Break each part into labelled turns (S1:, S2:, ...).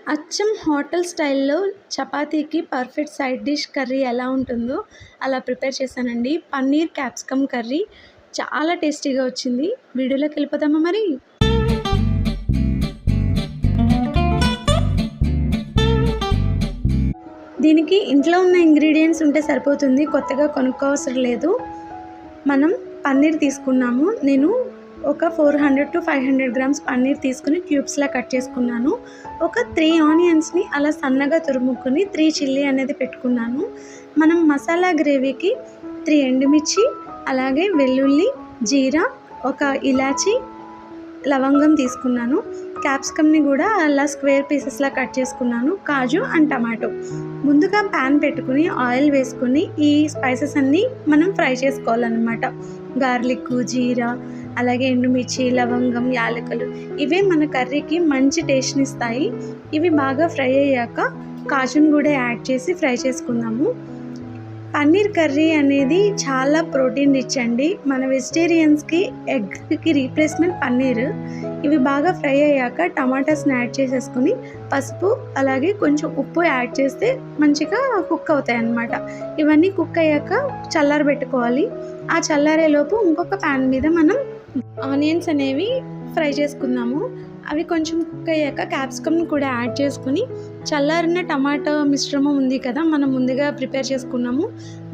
S1: అచ్చం హోటల్ స్టైల్‌లో చపాతీకి perfect side dish curry ఎలా ఉంటుందో అలా ప్రిపేర్ చేశానండి. పన్నీర్ క్యాప్సికమ్ కర్రీ చాలా టేస్టీగా వచ్చింది. వీడియోలోకి వెళ్ళిపోదామా మరి? దీనికి ఇంట్లో ఉన్న ఇంగ్రీడియెంట్స్ ఉంటే సరిపోతుంది. కొత్తగా కొనుక్కోవసరం లేదు. మనం పన్నీర్ తీసుకున్నాము. నేను ఒక 400-500 గ్రామ్స్ పన్నీర్ తీసుకుని క్యూబ్స్లా కట్ చేసుకున్నాను. ఒక 3 ఆనియన్స్ని అలా సన్నగా తురుముకొని 3 చిల్లీ అనేది పెట్టుకున్నాను. మనం మసాలా గ్రేవీకి 3 ఎండుమిర్చి, అలాగే వెల్లుల్లి, జీరా, ఒక ఇలాచి, లవంగం తీసుకున్నాను. క్యాప్సికమ్ని కూడా అలా స్క్వేర్ పీసెస్లా కట్ చేసుకున్నాను. కాజు అండ్ టమాటో. ముందుగా ప్యాన్ పెట్టుకుని ఆయిల్ వేసుకుని ఈ స్పైసెస్ అన్నీ మనం ఫ్రై చేసుకోవాలన్నమాట. గార్లిక్, జీరా, అలాగే ఎండుమిర్చి, లవంగం, యాలకులు ఇవే మన కర్రీకి మంచి టేస్ట్ని ఇస్తాయి. ఇవి బాగా ఫ్రై అయ్యాక కాజును కూడా యాడ్ చేసి ఫ్రై చేసుకుందాము. పన్నీర్ కర్రీ అనేది చాలా ప్రోటీన్ రిచ్ అండి. మన వెజిటేరియన్స్కి ఎగ్కి రీప్లేస్మెంట్ పన్నీర్. ఇవి బాగా ఫ్రై అయ్యాక టమాటాస్ని యాడ్ చేసేసుకొని పసుపు అలాగే కొంచెం ఉప్పు యాడ్ చేస్తే మంచిగా కుక్ అవుతాయి అన్నమాట. ఇవన్నీ కుక్ అయ్యాక చల్లారబెట్టుకోవాలి. ఆ చల్లారేలోపు ఇంకొక ప్యాన్ మీద మనం ఆనియన్స్ అనేవి ఫ్రై చేసుకుందాము. అవి కొంచెం కుక్ అయ్యాక క్యాప్సికమ్ని కూడా యాడ్ చేసుకుని చల్లారిన టమాటో మిశ్రమం ఉంది కదా, మనం ముందుగా ప్రిపేర్ చేసుకున్నాము,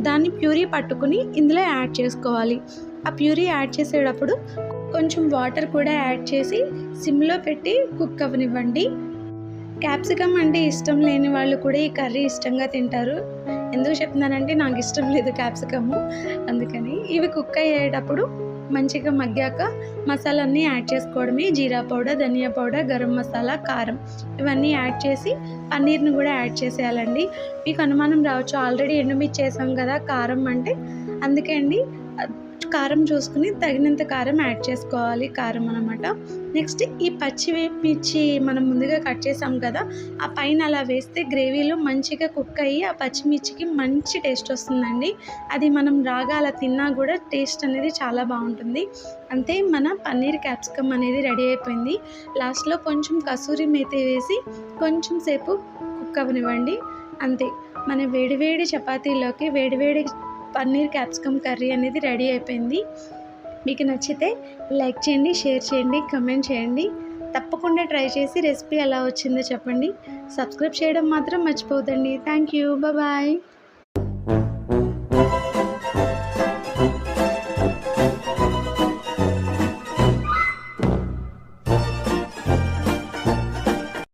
S1: దాన్ని ప్యూరీ పట్టుకుని ఇందులో యాడ్ చేసుకోవాలి. ఆ ప్యూరీ యాడ్ చేసేటప్పుడు కొంచెం వాటర్ కూడా యాడ్ చేసి సిమ్లో పెట్టి కుక్ అవ్వనివ్వండి. క్యాప్సికమ్ అంటే ఇష్టం లేని వాళ్ళు కూడా ఈ కర్రీ ఇష్టంగా తింటారు. ఎందుకు చెప్తున్నానంటే నాకు ఇష్టం లేదు క్యాప్సికము, అందుకని. ఇవి కుక్ అయ్యేటప్పుడు మంచిగా మగ్గాక మసాలాన్ని యాడ్ చేసుకోవడమే. జీరా పౌడర్, ధనియా పౌడర్, గరం మసాలా, కారం ఇవన్నీ యాడ్ చేసి పన్నీర్ని కూడా యాడ్ చేసేయాలండి. మీకు అనుమానం రావచ్చు, ఆల్రెడీ ఎండుమిర్చి చేసాం కదా కారం అంటే, అందుకే అండి కారం చూసుకుని తగినంత కారం యాడ్ చేసుకోవాలి. కారం అనమాట. నెక్స్ట్ ఈ పచ్చిమిర్చి మనం ముందుగా కట్ చేసాం కదా, ఆ పైన అలా వేస్తే గ్రేవీలో మంచిగా కుక్ అయ్యి ఆ పచ్చిమిర్చికి మంచి టేస్ట్ వస్తుందండి. అది మనం రాగా అలా తిన్నా కూడా టేస్ట్ అనేది చాలా బాగుంటుంది. అంతే, మన పన్నీర్ క్యాప్సికమ్ అనేది రెడీ అయిపోయింది. లాస్ట్లో కొంచెం కసూరి మేతి వేసి కొంచెం సేపు కుక్ అవ్వనివ్వండి. అంతే, మన వేడివేడి చపాతీలోకి వేడివేడి పన్నీర్ క్యాప్సికమ్ కర్రీ అనేది రెడీ అయిపోయింది. మీకు నచ్చితే లైక్ చేయండి, షేర్ చేయండి, కమెంట్ చేయండి. తప్పకుండా ట్రై చేసి రెసిపీ ఎలా వచ్చిందో చెప్పండి. సబ్స్క్రైబ్ చేయడం మాత్రం మర్చిపోవద్దండి. Thank you. బాయ్.